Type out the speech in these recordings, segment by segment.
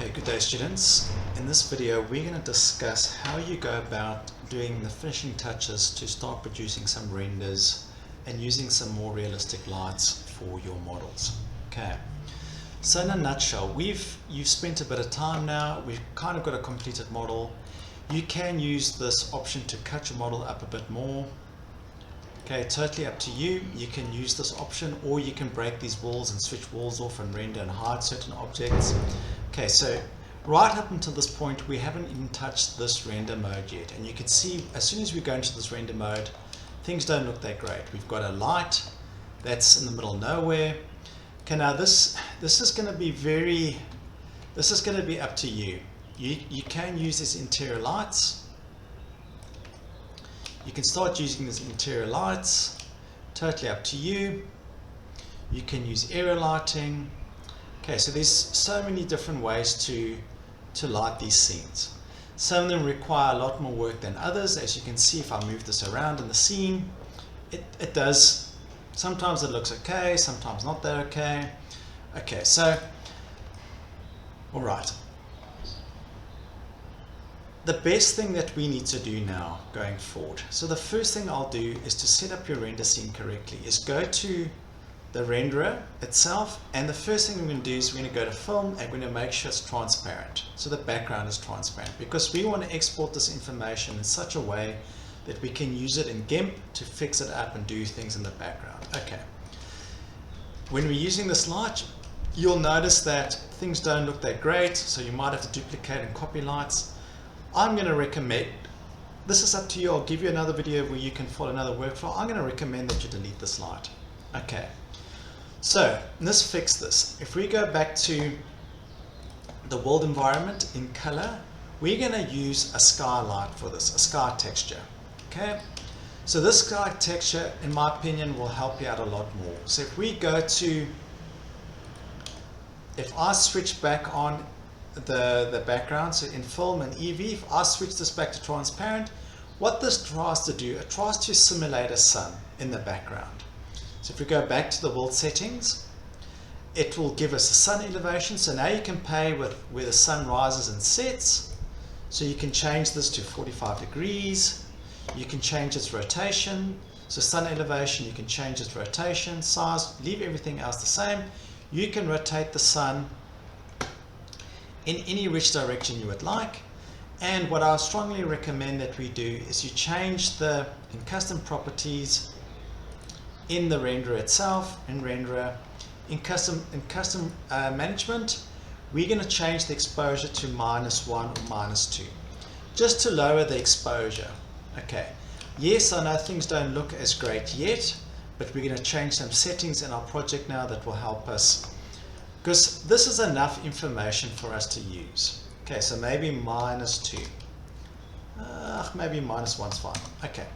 Okay, good day students. In this video we're going to discuss how you go about doing the finishing touches to start producing some renders and using some more realistic lights for your models. Okay, so in a nutshell, you've spent a bit of time now, we've kind of got a completed model. You can use this option to cut your model up a bit more. Okay, totally up to you. You can use this option, or you can break these walls and switch walls off and render and hide certain objects. Okay, so right up until this point we haven't even touched this render mode yet, and you can see as soon as we go into this render mode things don't look that great. We've got a light that's in the middle of nowhere. Okay, now this is going to be up to you. You can use these interior lights. You can start using these interior lights, totally up to you. You can use area lighting. Okay, so there's so many different ways to light these scenes. Some of them require a lot more work than others. As you can see, if I move this around in the scene, it does. Sometimes it looks okay, sometimes not that okay. Okay, so, all right. The best thing that we need to do now going forward, so the first thing I'll do is to set up your render scene correctly, is go to the renderer itself, and the first thing we're going to do is we're going to go to film and we're going to make sure it's transparent, so the background is transparent, because we want to export this information in such a way that we can use it in GIMP to fix it up and do things in the background. Okay, when we're using this light, you'll notice that things don't look that great, so you might have to duplicate and copy lights. I'm going to recommend, this is up to you, I'll give you another video where you can follow another workflow. I'm going to recommend that you delete this light. Okay, so let's fix this. If we go back to the world environment in color, we're going to use a sky light for this, a sky texture. Okay, so this sky texture, in my opinion, will help you out a lot more. So if we go to, if I switch back on the background, so in film and Eevee, if I switch this back to transparent, what this tries to do, it tries to simulate a sun in the background. So if we go back to the world settings, it will give us a sun elevation. So now you can play with where the sun rises and sets. So you can change this to 45 degrees. You can change its rotation. So sun elevation, you can change its rotation, size, leave everything else the same. You can rotate the sun in any which direction you would like. And what I strongly recommend that we do is you change in custom properties, in the renderer itself, in custom management, we're going to change the exposure to -1 or -2, just to lower the exposure. Okay, yes, I know things don't look as great yet, but we're going to change some settings in our project now that will help us, because this is enough information for us to use. Okay, so maybe -2. Maybe -1's fine. Okay.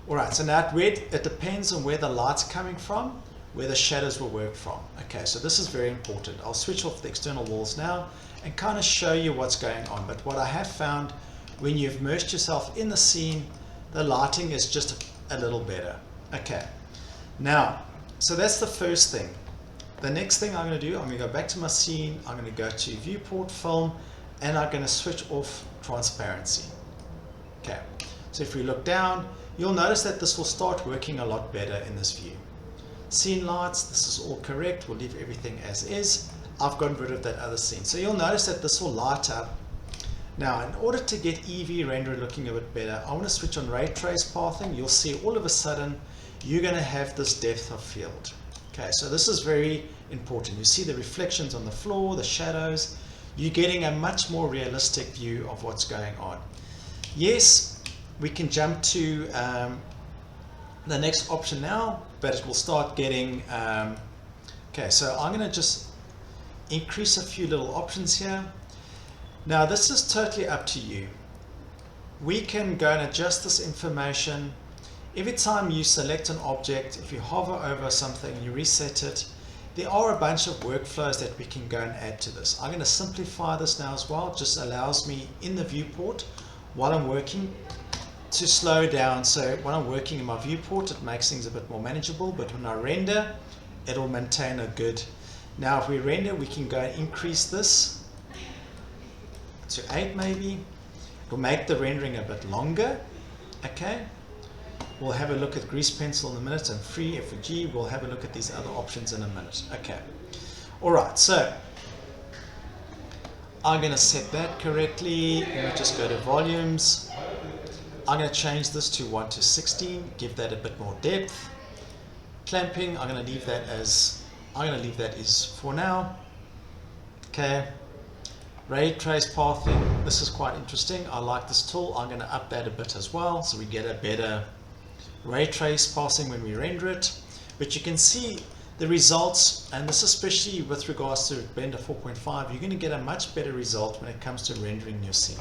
Alright, so now it depends on where the light's coming from, where the shadows will work from. Okay, so this is very important. I'll switch off the external walls now and kind of show you what's going on. But what I have found, when you've immersed yourself in the scene, the lighting is just a little better. Okay, now, so that's the first thing. The next thing I'm going to do, I'm going to go back to my scene, I'm going to go to viewport, film, and I'm going to switch off transparency. Okay, so if we look down, you'll notice that this will start working a lot better in this view. Scene lights, this is all correct, we'll leave everything as is. I've gotten rid of that other scene. So you'll notice that this will light up. Now, in order to get Eevee render looking a bit better, I want to switch on ray trace pathing. You'll see all of a sudden, you're going to have this depth of field. Okay, so this is very important. You see the reflections on the floor, the shadows. You're getting a much more realistic view of what's going on. Yes, we can jump to the next option now, but it will start getting, okay, so I'm going to just increase a few little options here. Now this is totally up to you. We can go and adjust this information. Every time you select an object, if you hover over something, you reset it, there are a bunch of workflows that we can go and add to this. I'm going to simplify this now as well. It just allows me in the viewport while I'm working to slow down. So when I'm working in my viewport, it makes things a bit more manageable, but when I render, it'll maintain a good. Now if we render, we can go and increase this to 8 maybe. It'll make the rendering a bit longer. Okay. We'll have a look at grease pencil in a minute, and free FG. We'll have a look at these other options in a minute. Okay. Alright, so I'm going to set that correctly. Let me just go to volumes. I'm going to change this to 1 to 16, give that a bit more depth. Clamping, I'm going to leave that as for now. Okay. Ray trace pathing, this is quite interesting. I like this tool. I'm going to up that a bit as well, so we get a better ray trace passing when we render it. But you can see the results, and this especially with regards to Blender 4.5, you're going to get a much better result when it comes to rendering your scene.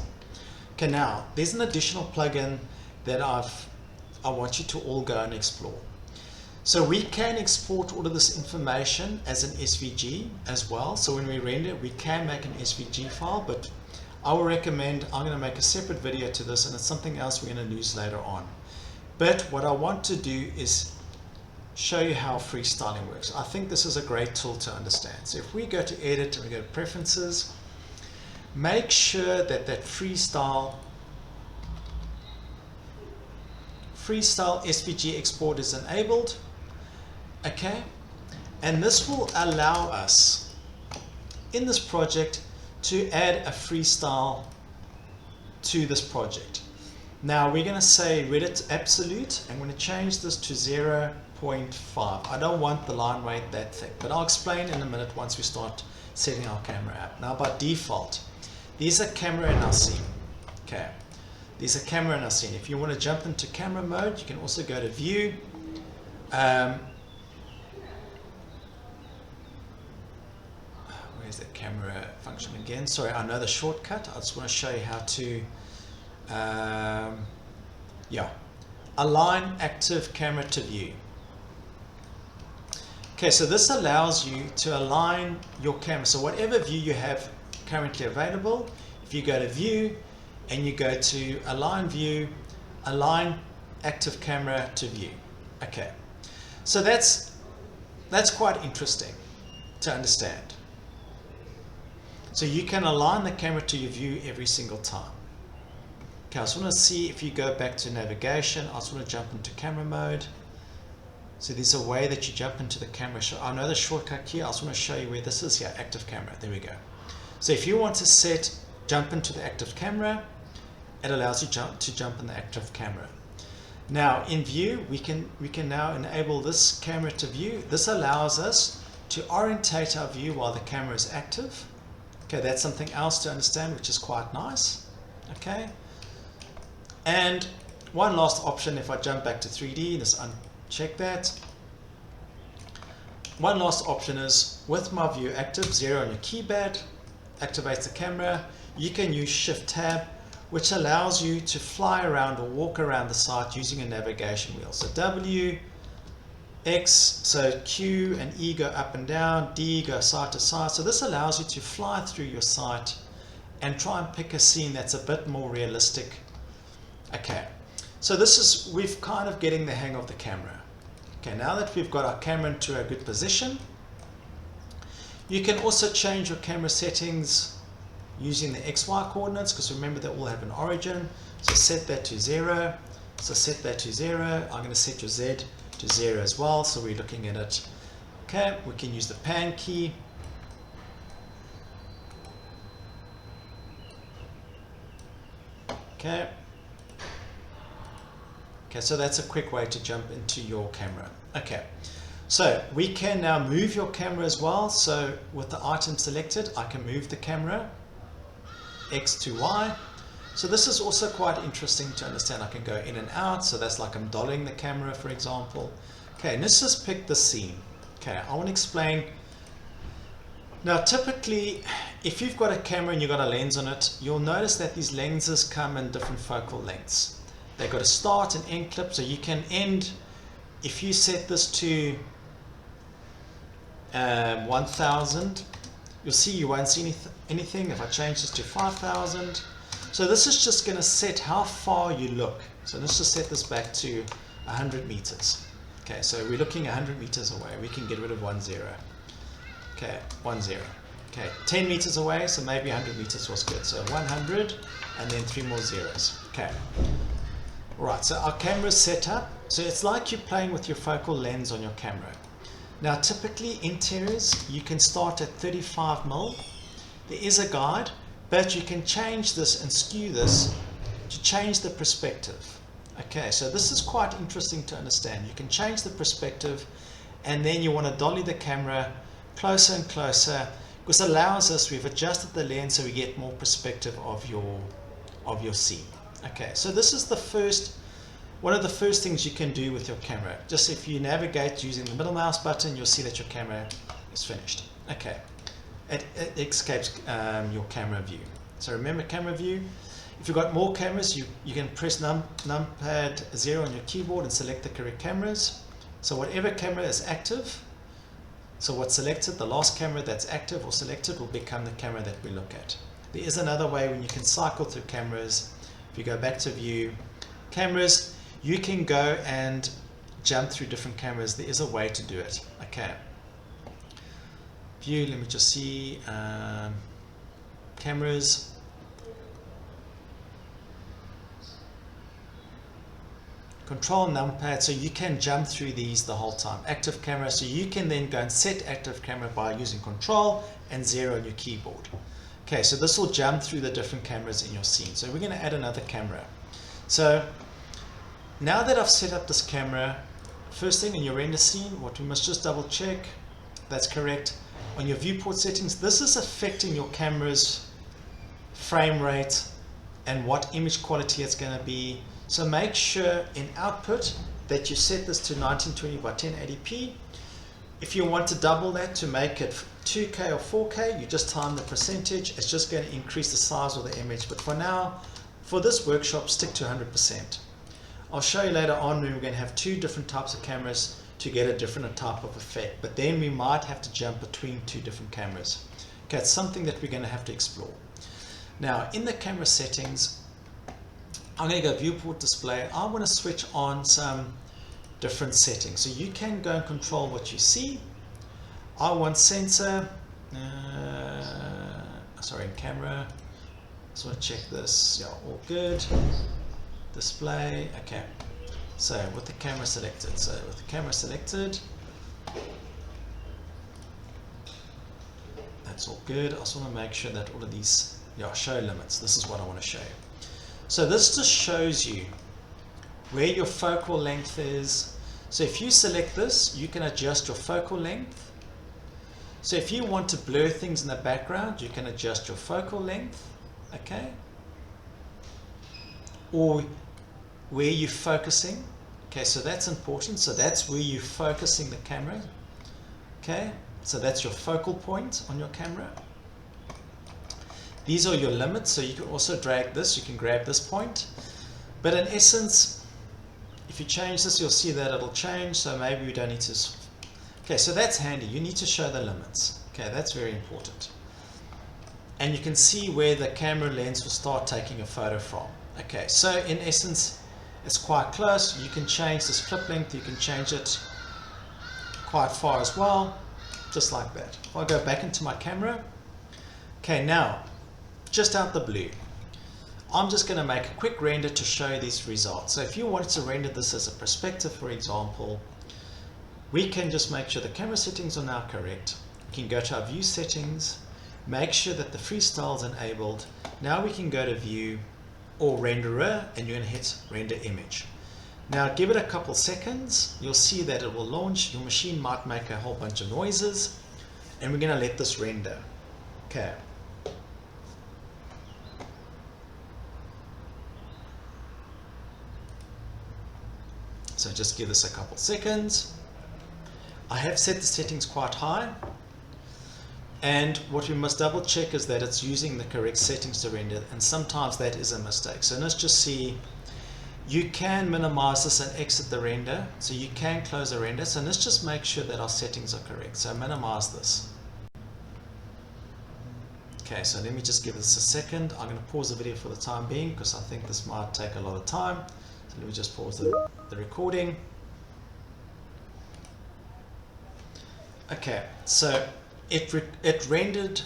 Okay, now there's an additional plugin that I want you to all go and explore. So we can export all of this information as an SVG as well. So when we render, we can make an SVG file, but I will recommend, I'm going to make a separate video to this, and it's something else we're going to use later on. But what I want to do is show you how freestyling works. I think this is a great tool to understand. So if we go to edit and we go to preferences, make sure that freestyle SVG export is enabled. Okay, and this will allow us in this project to add a freestyle to this project. Now we're going to say Reddit absolute. I'm going to change this to 0.5. I don't want the line weight that thick, but I'll explain in a minute once we start setting our camera up. Now by default, these are camera in our scene. Okay, these are camera in our scene. If you want to jump into camera mode, you can also go to view. Where's the camera function again? Sorry, I know the shortcut. I just want to show you how to align active camera to view. Okay, so this allows you to align your camera. So whatever view you have currently available, if you go to view and you go to align view, align active camera to view. Okay, so that's quite interesting to understand. So you can align the camera to your view every single time. Okay, I just want to see if you go back to navigation. I just want to jump into camera mode. So there's a way that you jump into the camera. I know the shortcut here. I just want to show you where this is here, active camera. There we go. So if you want to jump into the active camera, it allows you to jump in the active camera. Now in view, we can now enable this camera to view. This allows us to orientate our view while the camera is active. Okay, that's something else to understand, which is quite nice. Okay. And one last option, if I jump back to 3D, let's uncheck that. One last option is, with my view active, 0 on your keypad, activates the camera. You can use Shift Tab, which allows you to fly around or walk around the site using a navigation wheel. So W, X, so Q and E go up and down, D go side to side. So this allows you to fly through your site and try and pick a scene that's a bit more realistic. Okay, so we've kind of getting the hang of the camera. Okay, now that we've got our camera into a good position, you can also change your camera settings using the XY coordinates, because remember they all have an origin. So set that to 0. So set that to 0. I'm going to set your Z to 0 as well, so we're looking at it. Okay, we can use the pan key. Okay. Okay, so that's a quick way to jump into your camera. Okay, so we can now move your camera as well. So with the item selected, I can move the camera X to Y. So this is also quite interesting to understand. I can go in and out, so that's like I'm dollying the camera, for example. Okay, and let's just pick the scene. Okay, I want to explain. Now typically, if you've got a camera and you've got a lens on it, you'll notice that these lenses come in different focal lengths. They've got a start and end clip, so you can end, if you set this to 1000, you'll see you won't see anything. If I change this to 5000, so this is just going to set how far you look. So let's just set this back to 100 meters. Okay, so we're looking 100 meters away. We can get rid of 10. Okay, 10. Okay, 10 meters away, so maybe 100 meters was good. So 100 and then 3 more zeros. Okay. Alright, so our camera's set up. So it's like you're playing with your focal lens on your camera. Now typically interiors, you can start at 35mm. There is a guide, but you can change this and skew this to change the perspective. Okay, so this is quite interesting to understand. You can change the perspective, and then you want to dolly the camera closer and closer, because it allows us, we've adjusted the lens so we get more perspective of your scene. Okay, so this is one of the first things you can do with your camera. Just if you navigate using the middle mouse button, you'll see that your camera is finished. Okay, it escapes your camera view. So remember camera view. If you've got more cameras, you can press numpad 0 on your keyboard and select the correct cameras. So whatever camera is active, so what's selected, the last camera that's active or selected will become the camera that we look at. There is another way when you can cycle through cameras. If you go back to view, cameras, you can go and jump through different cameras. There is a way to do it. Okay. View, let me just see. Cameras. Control numpad, so you can jump through these the whole time. Active camera, so you can then go and set active camera by using control and 0 on your keyboard. Okay, so this will jump through the different cameras in your scene. So we're going to add another camera. So now that I've set up this camera, first thing in your render scene, what we must just double check, that's correct. On your viewport settings, this is affecting your camera's frame rate and what image quality it's going to be. So make sure in output that you set this to 1920 by 1080p. If you want to double that to make it 2K or 4K, you just time the percentage. It's just going to increase the size of the image. But for now, for this workshop, stick to 100%. I'll show you later on when we're going to have 2 different types of cameras to get a different type of effect. But then we might have to jump between 2 different cameras. Okay, it's something that we're going to have to explore. Now, in the camera settings, I'm going to go viewport display. I want to switch on some different settings. So you can go and control what you see. I want sensor, sorry, in camera. Just want to check this. Yeah, all good. Display, okay. So with the camera selected. So with the camera selected, that's all good. I just want to make sure that all of these, yeah, show limits. This is what I want to show you. So this just shows you where your focal length is. So if you select this, you can adjust your focal length. So if you want to blur things in the background, you can adjust your focal length, okay? Or where you're focusing. Okay, so that's important. So that's where you're focusing the camera. Okay, so that's your focal point on your camera. These are your limits, so you can also drag this, you can grab this point. But in essence, if you change this, you'll see that it'll change, so maybe we don't need to. Okay, so that's handy. You need to show the limits. Okay, that's very important. And you can see where the camera lens will start taking a photo from. Okay, so in essence, it's quite close. You can change this clip length, you can change it quite far as well, just like that. I'll go back into my camera. Okay, now, just out the blue, I'm just going to make a quick render to show you these results. So if you wanted to render this as a perspective, for example, we can just make sure the camera settings are now correct. We can go to our view settings, make sure that the freestyle is enabled. Now we can go to view or renderer, and you're going to hit render image. Now give it a couple seconds, you'll see that it will launch. Your machine might make a whole bunch of noises, and we're going to let this render. Okay. So just give this a couple seconds. I have set the settings quite high, and what we must double check is that it's using the correct settings to render, and sometimes that is a mistake. So let's just see, you can minimize this and exit the render, so you can close the render. So let's just make sure that our settings are correct. So minimize this. Okay, so let me just give this a second. I'm going to pause the video for the time being because I think this might take a lot of time. So let me just pause the recording. Okay, so it rendered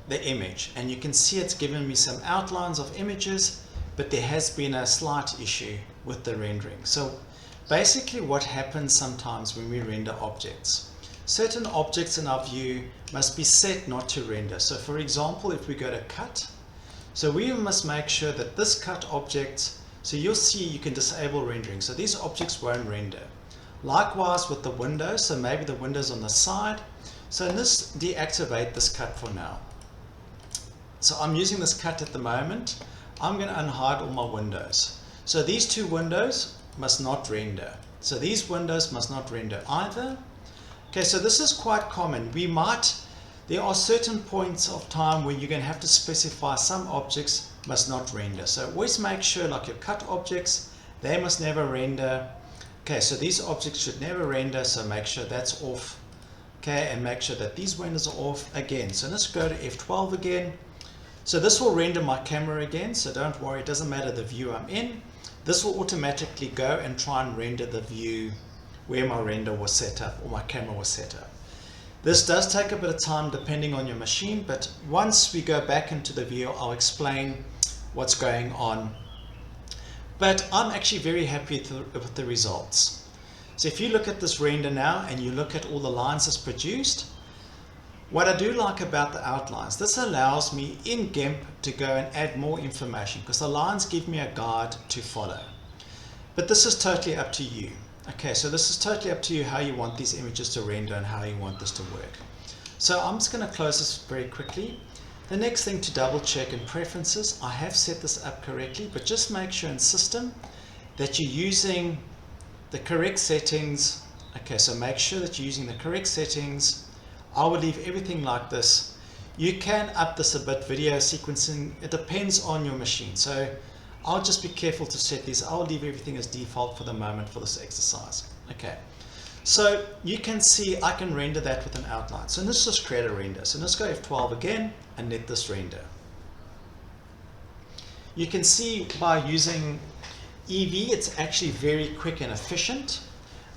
the image, and you can see it's given me some outlines of images, but there has been a slight issue with the rendering. So basically what happens sometimes when we render objects, certain objects in our view must be set not to render. So for example, if we go to cut, so we must make sure that this cut object, so you'll see you can disable rendering, so these objects won't render. Likewise with the windows, so maybe the windows on the side, so in this, deactivate this cut for now. So I'm using this cut at the moment. I'm going to unhide all my windows. So these two windows must not render. So these windows must not render either. Okay, so this is quite common. There are certain points of time where you're going to have to specify some objects must not render. So always make sure, like your cut objects, they must never render. Okay, so these objects should never render, so make sure that's off. Okay, and make sure that these windows are off again. So let's go to F12 again. So this will render my camera again, so don't worry, it doesn't matter the view I'm in. This will automatically go and try and render the view where my render was set up or my camera was set up. This does take a bit of time depending on your machine, but once we go back into the view, I'll explain what's going on. But I'm actually very happy with the results. So if you look at this render now and you look at all the lines it's produced, what I do like about the outlines, this allows me in GIMP to go and add more information because the lines give me a guide to follow. But this is totally up to you. Okay, so this is totally up to you how you want these images to render and how you want this to work. So I'm just going to close this very quickly. The next thing to double check in preferences, I have set this up correctly, but just make sure in system that you're using the correct settings. Okay, so make sure that you're using the correct settings. I will leave everything like this. You can up this a bit, video sequencing, it depends on your machine. So I'll just be careful to set these. I'll leave everything as default for the moment for this exercise. Okay, so you can see I can render that with an outline. So let's just create a render. So let's go F12 again and let this render. You can see by using Eevee, it's actually very quick and efficient.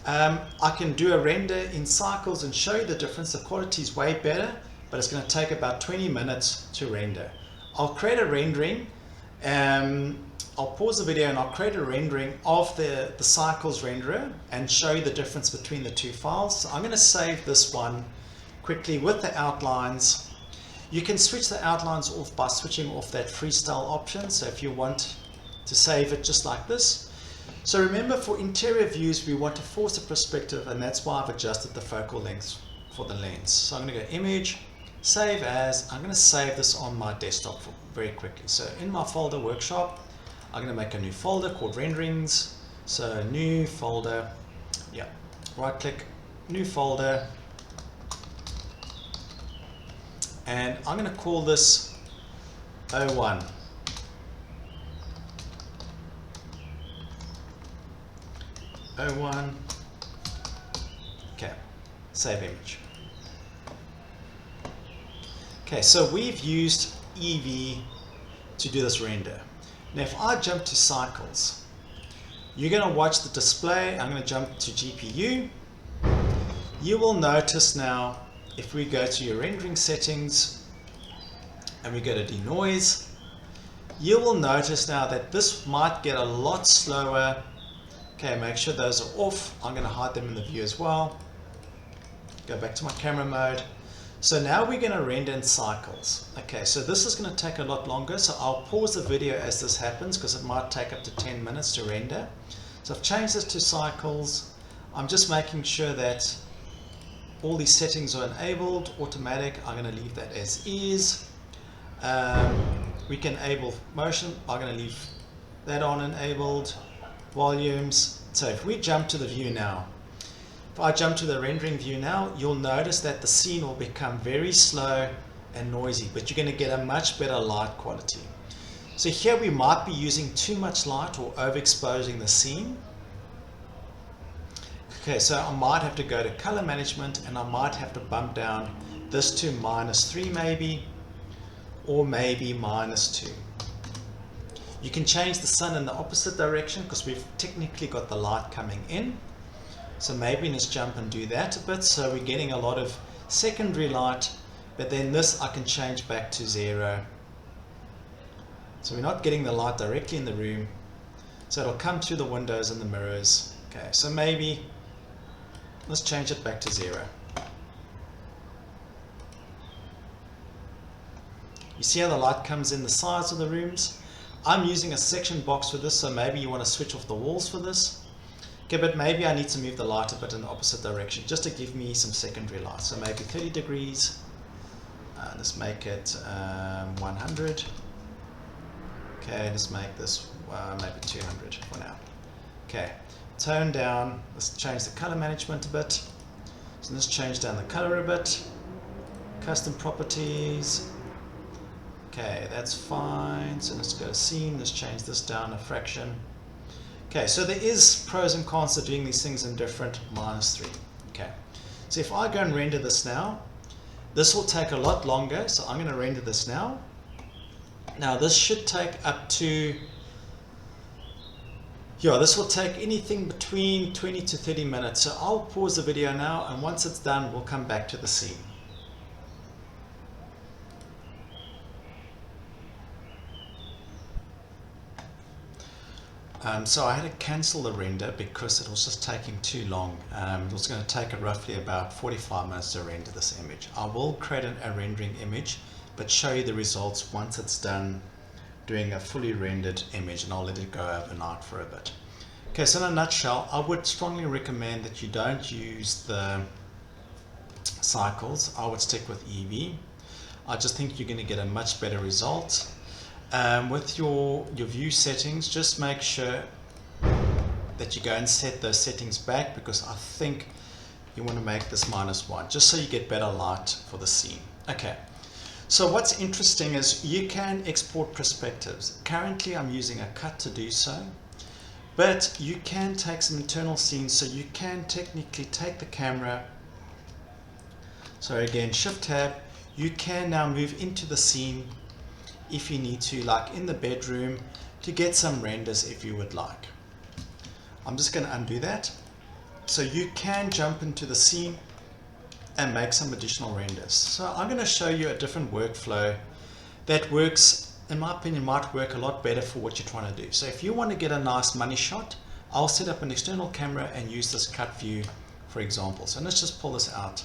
I can do a render in cycles and show you the difference. The quality is way better, but it's going to take about 20 minutes to render. I'll create a rendering. I'll pause the video and I'll create a rendering of the cycles renderer and show you the difference between the two files. So I'm going to save this one quickly with the outlines. You can switch the outlines off by switching off that freestyle option. So if you want to save it just like this. So remember, for interior views we want to force a perspective, and that's why I've adjusted the focal length for the lens. So I'm going to go image, save as. I'm going to save this on my desktop very quickly. So in my folder workshop, I'm going to make a new folder called renderings. So new folder, yeah, right click, new folder, and I'm going to call this 01. Okay, save image. Okay, so we've used Eevee to do this render. Now if I jump to cycles, you're going to watch the display. I'm going to jump to GPU. You will notice now, if we go to your rendering settings and we go to denoise, you will notice now that this might get a lot slower. Okay, make sure those are off. I'm going to hide them in the view as well. Go back to my camera mode. So now we're going to render in cycles. Okay, so this is going to take a lot longer, so I'll pause the video as this happens because it might take up to 10 minutes to render. So I've changed this to cycles. I'm just making sure that all these settings are enabled. Automatic, I'm going to leave that as is. We can enable motion. I'm going to leave that on enabled. Volumes. So if we jump to the view now, if I jump to the rendering view now, you'll notice that the scene will become very slow and noisy, but you're going to get a much better light quality. So here we might be using too much light or overexposing the scene. Okay, so I might have to go to color management and I might have to bump down this to -3 maybe, or maybe -2. You can change the sun in the opposite direction because we've technically got the light coming in. So maybe let's jump and do that a bit. So we're getting a lot of secondary light, but then this I can change back to 0. So we're not getting the light directly in the room, so it'll come through the windows and the mirrors. Okay, so maybe let's change it back to 0. You see how the light comes in the sides of the rooms? I'm using a section box for this, so maybe you want to switch off the walls for this. Okay, but maybe I need to move the light a bit in the opposite direction just to give me some secondary light. So maybe 30 degrees. Let's make it 100. Okay, let's make this maybe 200 for now. Okay, tone down. Let's change the color management a bit. So let's change down the color a bit. Custom properties. Okay, that's fine. So let's go to scene. Let's change this down a fraction. Okay, so there is pros and cons to doing these things in different -3. Okay, so if I go and render this now, this will take a lot longer. So I'm going to render this now. Now this should take up to, yeah, this will take anything between 20 to 30 minutes. So I'll pause the video now, and once it's done, we'll come back to the scene. So I had to cancel the render because it was just taking too long. It was going to take it roughly about 45 minutes to render this image. I will create a rendering image, but show you the results once it's done doing a fully rendered image, and I'll let it go overnight for a bit. Okay, so in a nutshell, I would strongly recommend that you don't use the cycles. I would stick with Eevee. I just think you're going to get a much better result. With your view settings, just make sure that you go and set those settings back, because I think you want to make this -1 just so you get better light for the scene. Okay, so what's interesting is you can export perspectives. Currently I'm using a cut to do so, but you can take some internal scenes, so you can technically take the camera. So again, Shift Tab, you can now move into the scene if you need to, like in the bedroom, to get some renders if you would like. I'm just going to undo that. So you can jump into the scene and make some additional renders. So I'm going to show you a different workflow that works, in my opinion, might work a lot better for what you're trying to do. So if you want to get a nice money shot, I'll set up an external camera and use this cut view, for example. So let's just pull this out.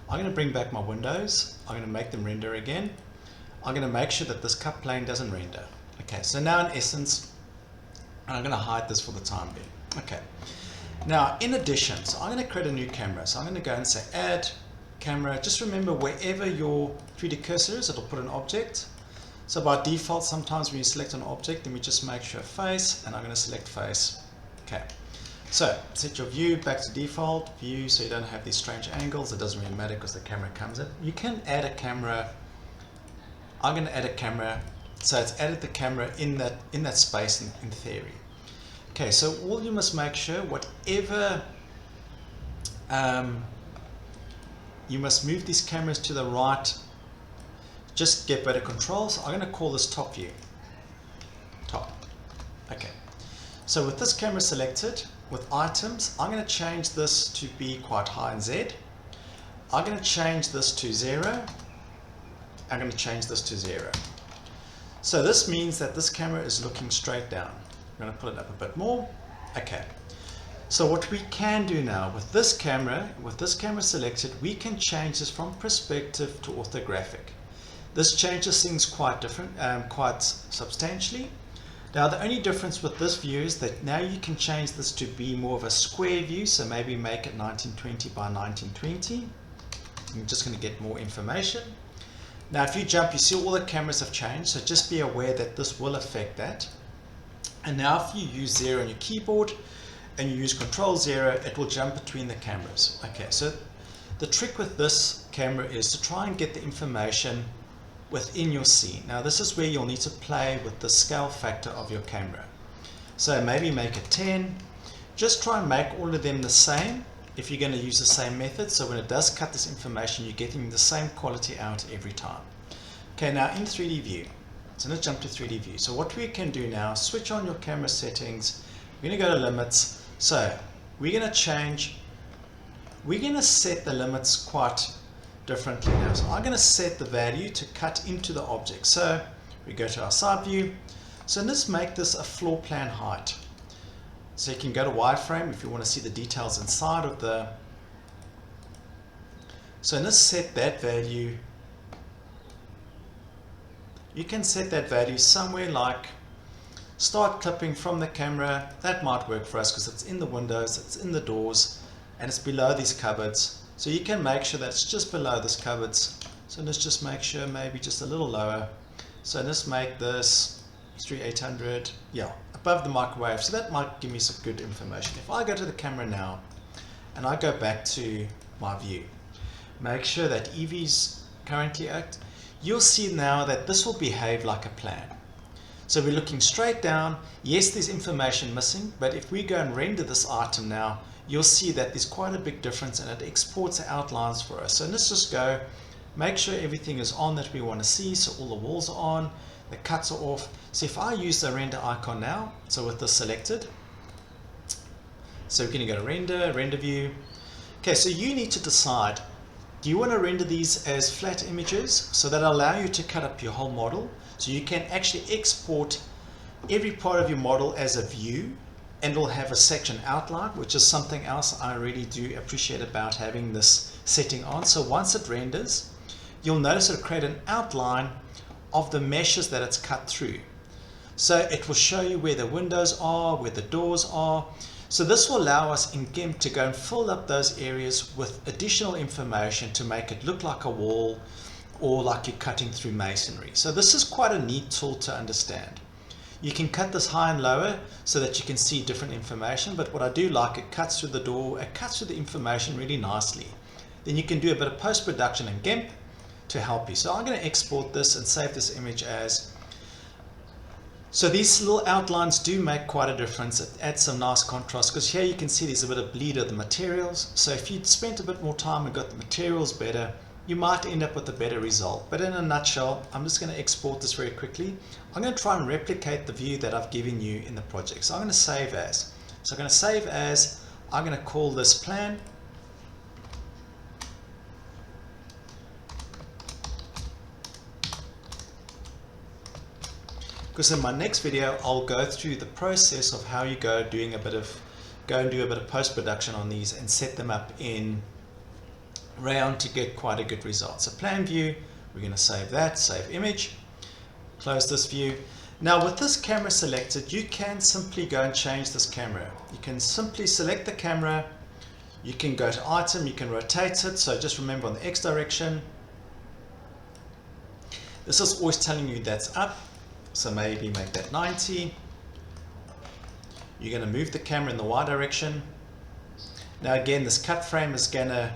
I'm going to bring back my windows. I'm going to make them render again. I'm going to make sure that this cut plane doesn't render. Okay, so now in essence, and I'm going to hide this for the time being. Okay, now in addition, so I'm going to create a new camera. So I'm going to go and say add camera. Just remember, wherever your 3D cursor is, it'll put an object. So by default, sometimes when you select an object, then we just make sure face, and I'm going to select face. Okay, so set your view back to default view, so you don't have these strange angles. It doesn't really matter because the camera comes in. You can add a camera. I'm going to add a camera, so it's added the camera in that space in theory. Okay, so all you must make sure, whatever, you must move these cameras to the right, just get better control. So I'm going to call this top view. Top. Okay, so with this camera selected, with items, I'm going to change this to be quite high in Z. I'm going to change this to 0. I'm going to change this to 0. So this means that this camera is looking straight down. I'm going to put it up a bit more. Okay. So what we can do now with this camera selected, we can change this from perspective to orthographic. This changes things quite different, quite substantially. Now the only difference with this view is that now you can change this to be more of a square view. So maybe make it 1920 by 1920. I'm just going to get more information. Now if you jump, you see all the cameras have changed, so just be aware that this will affect that. And now if you use 0 on your keyboard and you use Control 0, it will jump between the cameras. Okay, so the trick with this camera is to try and get the information within your scene. Now this is where you'll need to play with the scale factor of your camera. So maybe make it 10. Just try and make all of them the same if you're going to use the same method, so when it does cut this information, you're getting the same quality out every time. Okay, now in 3D view, so let's jump to 3D view. So what we can do now, switch on your camera settings. We're going to go to limits. So we're going to set the limits quite differently now. So I'm going to set the value to cut into the object. So we go to our side view. So let's make this a floor plan height. So you can go to wireframe if you want to see the details inside of the. So let's set that value. You can set that value somewhere like start clipping from the camera. That might work for us because it's in the windows, it's in the doors, and it's below these cupboards. So you can make sure that's just below this cupboards. So let's just make sure maybe just a little lower. So let's make this 3800, yeah, above the microwave. So that might give me some good information. If I go to the camera now and I go back to my view, make sure that Eevee's currently act, you'll see now that this will behave like a plan. So we're looking straight down. Yes, there's information missing, but if we go and render this item now, you'll see that there's quite a big difference and it exports the outlines for us. So let's just go, make sure everything is on that we want to see. So all the walls are on, the cuts are off. So if I use the render icon now, so with this selected, so we're going to go to render view. Okay, so you need to decide, do you want to render these as flat images so that allow you to cut up your whole model? So you can actually export every part of your model as a view and it'll have a section outline, which is something else I really do appreciate about having this setting on. So once it renders, you'll notice it'll create an outline of the meshes that it's cut through. So it will show you where the windows are, where the doors are. So this will allow us in GIMP to go and fill up those areas with additional information to make it look like a wall or like you're cutting through masonry. So this is quite a neat tool to understand. You can cut this high and lower so that you can see different information, but what I do like, it cuts through the door, it cuts through the information really nicely. Then you can do a bit of post-production in GIMP to help you. So I'm going to export this and save this image as. So these little outlines do make quite a difference. It adds some nice contrast because here you can see there's a bit of bleed of the materials. So if you'd spent a bit more time and got the materials better, you might end up with a better result. But in a nutshell, I'm just going to export this very quickly. I'm going to try and replicate the view that I've given you in the project. So I'm going to save as. So I'm going to save as, I'm going to call this plan. Because in my next video, I'll go through the process of how you go and do a bit of post-production on these and set them up in Rayon to get quite a good result. So plan view, we're going to save that, save image, close this view. Now with this camera selected, you can simply go and change this camera. You can simply select the camera, you can go to item, you can rotate it. So just remember on the X direction, this is always telling you that's up. So maybe make that 90. You're going to move the camera in the Y direction. Now again, this cut frame is going to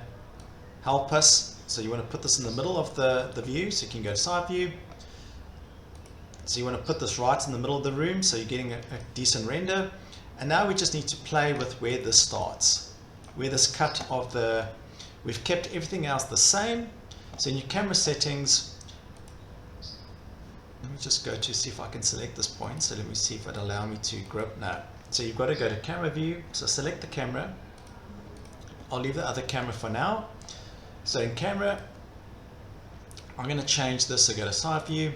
help us. So you want to put this in the middle of the view, so you can go to side view. So you want to put this right in the middle of the room, so you're getting a decent render. And now we just need to play with where this starts, where this cut of the, we've kept everything else the same. So in your camera settings, let me just go to see if I can select this point. So let me see if it allows me to grip now. So you've got to go to camera view. So select the camera. I'll leave the other camera for now. So in camera, I'm going to change this. So go to side view.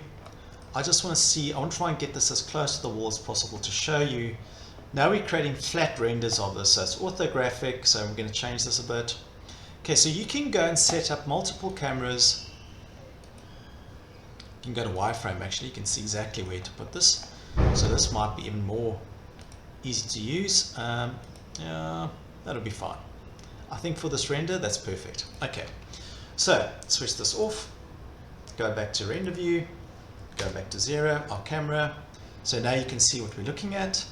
I just want to see, I want to try and get this as close to the wall as possible to show you. Now we're creating flat renders of this. So it's orthographic. So I'm going to change this a bit. Okay, so you can go and set up multiple cameras. You can go to wireframe actually, you can see exactly where to put this. So this might be even more easy to use. Yeah, that'll be fine. I think for this render, that's perfect. Okay, so switch this off, go back to render view, go back to 0, our camera. So now you can see what we're looking at.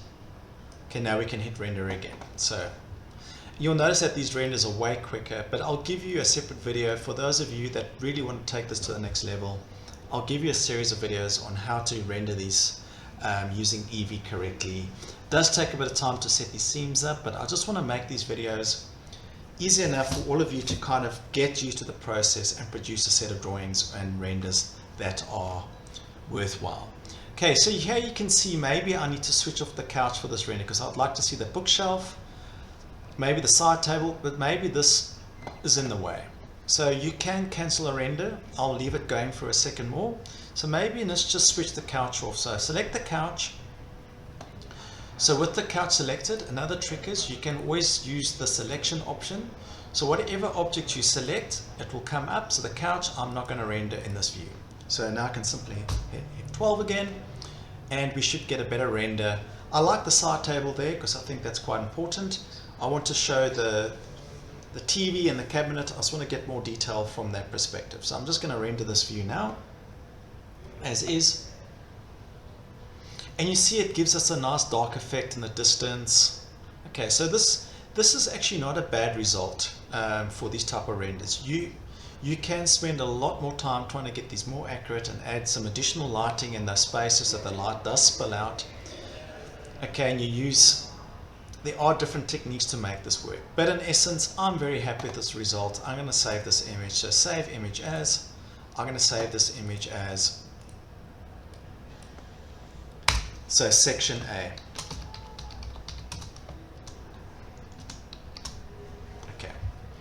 Okay, now we can hit render again. So you'll notice that these renders are way quicker, but I'll give you a separate video for those of you that really want to take this to the next level. I'll give you a series of videos on how to render these using Eevee correctly. It does take a bit of time to set these seams up, but I just want to make these videos easy enough for all of you to kind of get used to the process and produce a set of drawings and renders that are worthwhile. Okay, so here you can see maybe I need to switch off the couch for this render because I'd like to see the bookshelf, maybe the side table, but maybe this is in the way. So you can cancel a render. I'll leave it going for a second more. So maybe let's just switch the couch off. So select the couch. So with the couch selected, another trick is you can always use the selection option. So whatever object you select, it will come up. So the couch, I'm not going to render in this view. So now I can simply hit F12 again, and we should get a better render. I like the side table there because I think that's quite important. I want to show the TV and the cabinet. I just want to get more detail from that perspective. So I'm just going to render this view now as is. And you see it gives us a nice dark effect in the distance. Okay, so this is actually not a bad result for these type of renders. You can spend a lot more time trying to get these more accurate and add some additional lighting in those spaces so the light does spill out. Okay, and there are different techniques to make this work. But in essence, I'm very happy with this result. I'm going to save this image. So save image as, I'm going to save this image as, so section A. Okay,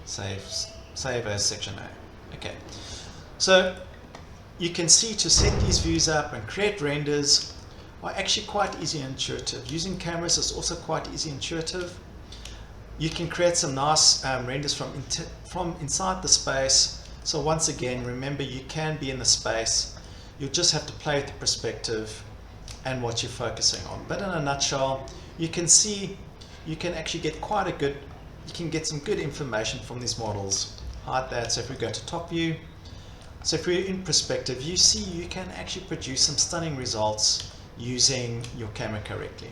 save as section A. Okay, so you can see to set these views up and create renders are actually quite easy and intuitive. Using cameras is also quite easy and intuitive. You can create some nice renders from inside the space. So once again, remember you can be in the space. You just have to play with the perspective and what you're focusing on. But in a nutshell, you can see you can actually get you can get some good information from these models. Hide that. So if we go to top view, so if we're in perspective, you see you can actually produce some stunning results using your camera correctly.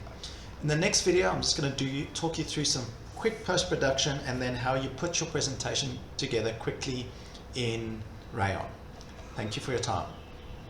In the next video, I'm just going to talk you through some quick post-production and then how you put your presentation together quickly in Rayon. Thank you for your time.